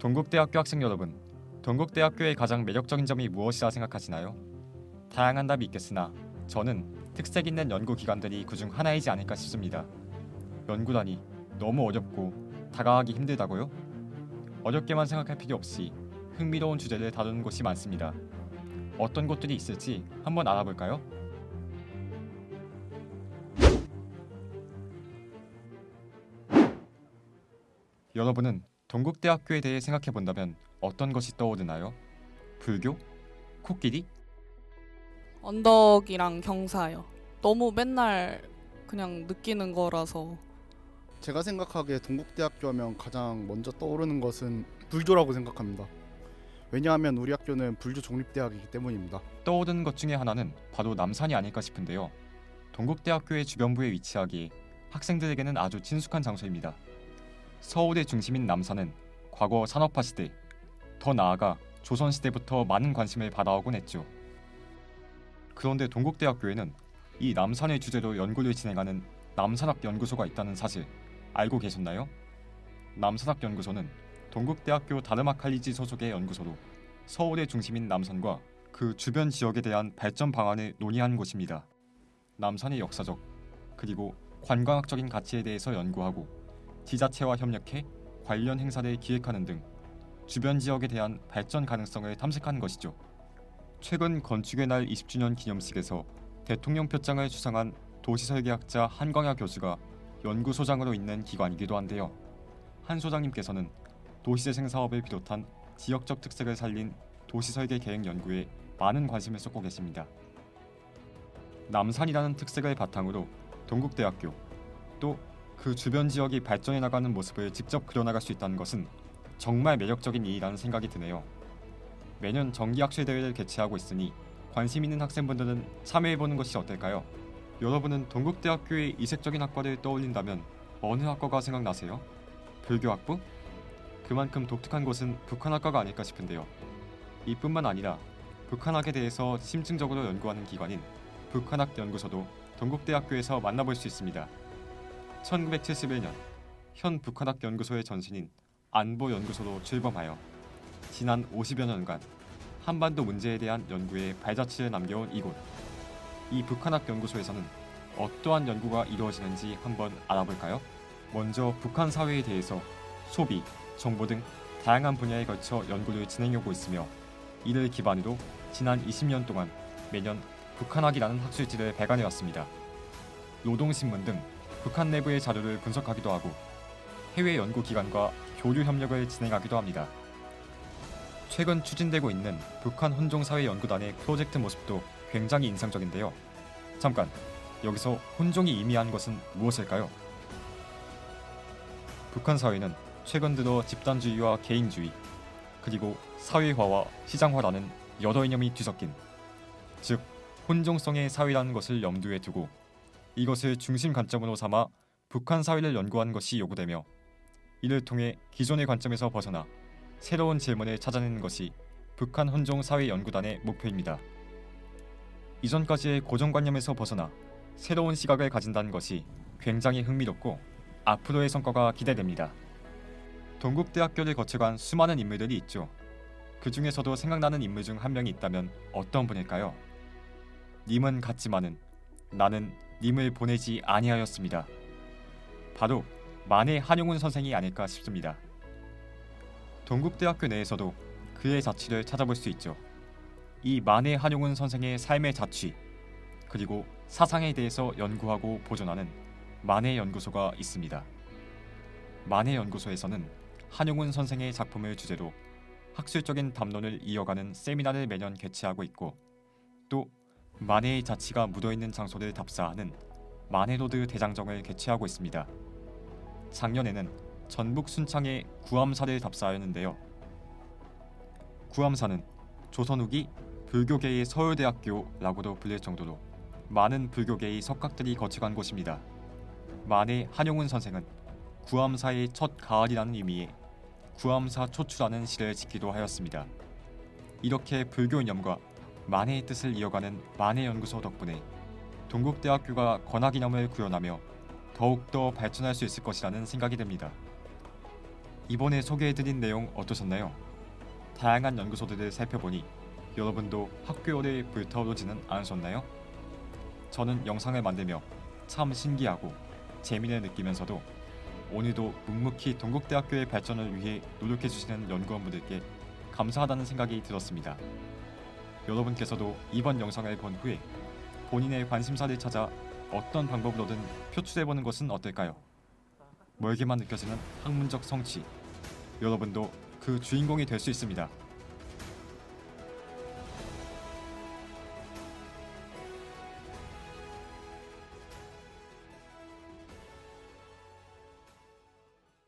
동국대학교 학생 여러분, 동국대학교의 가장 매력적인 점이 무엇이라 생각하시나요? 다양한 답이 있겠으나 저는 특색 있는 연구 기관들이 그중 하나이지 않을까 싶습니다. 연구라니 너무 어렵고 다가가기 힘들다고요? 어렵게만 생각할 필요 없이 흥미로운 주제를 다루는 곳이 많습니다. 어떤 곳들이 있을지 한번 알아볼까요? 여러분은 동국대학교에 대해 생각해 본다면 어떤 것이 떠오르나요? 불교? 코끼리? 언덕이랑 경사요. 너무 맨날 그냥 느끼는 거라서. 제가 생각하기에 동국대학교 하면 가장 먼저 떠오르는 것은 불교라고 생각합니다. 왜냐하면 우리 학교는 불교 종립대학이기 때문입니다. 떠오르는 것 중에 하나는 바로 남산이 아닐까 싶은데요. 동국대학교의 주변부에 위치하기에 학생들에게는 아주 친숙한 장소입니다. 서울의 중심인 남산은 과거 산업화 시대, 더 나아가 조선시대부터 많은 관심을 받아오곤 했죠. 그런데 동국대학교에는 이 남산을 주제로 연구를 진행하는 남산학 연구소가 있다는 사실 알고 계셨나요? 남산학 연구소는 동국대학교 다르마칼리지 소속의 연구소로 서울의 중심인 남산과 그 주변 지역에 대한 발전 방안을 논의한 곳입니다. 남산의 역사적 그리고 관광학적인 가치에 대해서 연구하고 지자체와 협력해 관련 행사를 기획하는 등 주변 지역에 대한 발전 가능성을 탐색한 것이죠. 최근 건축의 날 20주년 기념식에서 대통령 표창을 수상한 도시설계학자 한광야 교수가 연구소장으로 있는 기관이기도 한데요. 한 소장님께서는 도시재생 사업을 비롯한 지역적 특색을 살린 도시설계 계획 연구에 많은 관심을 쏟고 계십니다. 남산이라는 특색을 바탕으로 동국대학교 또 그 주변 지역이 발전해 나가는 모습을 직접 그려나갈 수 있다는 것은 정말 매력적인 일이라는 생각이 드네요. 매년 정기학술 대회를 개최하고 있으니 관심 있는 학생분들은 참여해보는 것이 어떨까요? 여러분은 동국대학교의 이색적인 학과를 떠올린다면 어느 학과가 생각나세요? 불교학부? 그만큼 독특한 곳은 북한학과가 아닐까 싶은데요. 이뿐만 아니라 북한학에 대해서 심층적으로 연구하는 기관인 북한학 연구소도 동국대학교에서 만나볼 수 있습니다. 1971년 현 북한학 연구소의 전신인 안보연구소로 출범하여 지난 50여 년간 한반도 문제에 대한 연구에 발자취를 남겨온 이곳. 이 북한학 연구소에서는 어떠한 연구가 이루어지는지 한번 알아볼까요? 먼저 북한 사회에 대해서 소비, 정보 등 다양한 분야에 걸쳐 연구를 진행해오고 있으며 이를 기반으로 지난 20년 동안 매년 북한학이라는 학술지를 발간해왔습니다. 노동신문 등 북한 내부의 자료를 분석하기도 하고 해외 연구기관과 교류 협력을 진행하기도 합니다. 최근 추진되고 있는 북한 혼종사회연구단의 프로젝트 모습도 굉장히 인상적인데요. 잠깐, 여기서 혼종이 의미하는 것은 무엇일까요? 북한 사회는 최근 들어 집단주의와 개인주의, 그리고 사회화와 시장화라는 여러 이념이 뒤섞인, 즉 혼종성의 사회라는 것을 염두에 두고 이것을 중심 관점으로 삼아 북한 사회를 연구하는 것이 요구되며 이를 통해 기존의 관점에서 벗어나 새로운 질문을 찾아내는 것이 북한 혼종 사회 연구단의 목표입니다. 이전까지의 고정관념에서 벗어나 새로운 시각을 가진다는 것이 굉장히 흥미롭고 앞으로의 성과가 기대됩니다. 동국대학교를 거쳐간 수많은 인물들이 있죠. 그 중에서도 생각나는 인물 중 한 명이 있다면 어떤 분일까요? 님은 갔지만은 나는 님을 보내지 아니하였습니다. 바로 만해 한용운 선생이 아닐까 싶습니다. 동국대학교 내에서도 그의 자취를 찾아볼 수 있죠. 이 만해 한용운 선생의 삶의 자취 그리고 사상에 대해서 연구하고 보존하는 만해 연구소가 있습니다. 만해 연구소에서는 한용운 선생의 작품을 주제로 학술적인 담론을 이어가는 세미나를 매년 개최하고 있고 또 만해의 자취가 묻어있는 장소를 답사하는 만해로드 대장정을 개최하고 있습니다. 작년에는 전북 순창의 구암사를 답사하였는데요. 구암사는 조선 후기 불교계의 서울대학교라고도 불릴 정도로 많은 불교계의 석학들이 거쳐간 곳입니다. 만해 한용운 선생은 구암사의 첫 가을이라는 의미에 구암사 초추라는 시를 짓기도 하였습니다. 이렇게 불교 이념과 만해의 뜻을 이어가는 만해연구소 덕분에 동국대학교가 권학이념을 구현하며 더욱더 발전할 수 있을 것이라는 생각이 듭니다. 이번에 소개해드린 내용 어떠셨나요? 다양한 연구소들을 살펴보니 여러분도 학교를 불타오르지는 않으셨나요? 저는 영상을 만들며 참 신기하고 재미를 느끼면서도 오늘도 묵묵히 동국대학교의 발전을 위해 노력해주시는 연구원분들께 감사하다는 생각이 들었습니다. 여러분께서도 이번 영상을 본 후에 본인의 관심사를 찾아 어떤 방법으로든 표출해보는 것은 어떨까요? 멀게만 느껴지는 학문적 성취, 여러분도 그 주인공이 될 수 있습니다.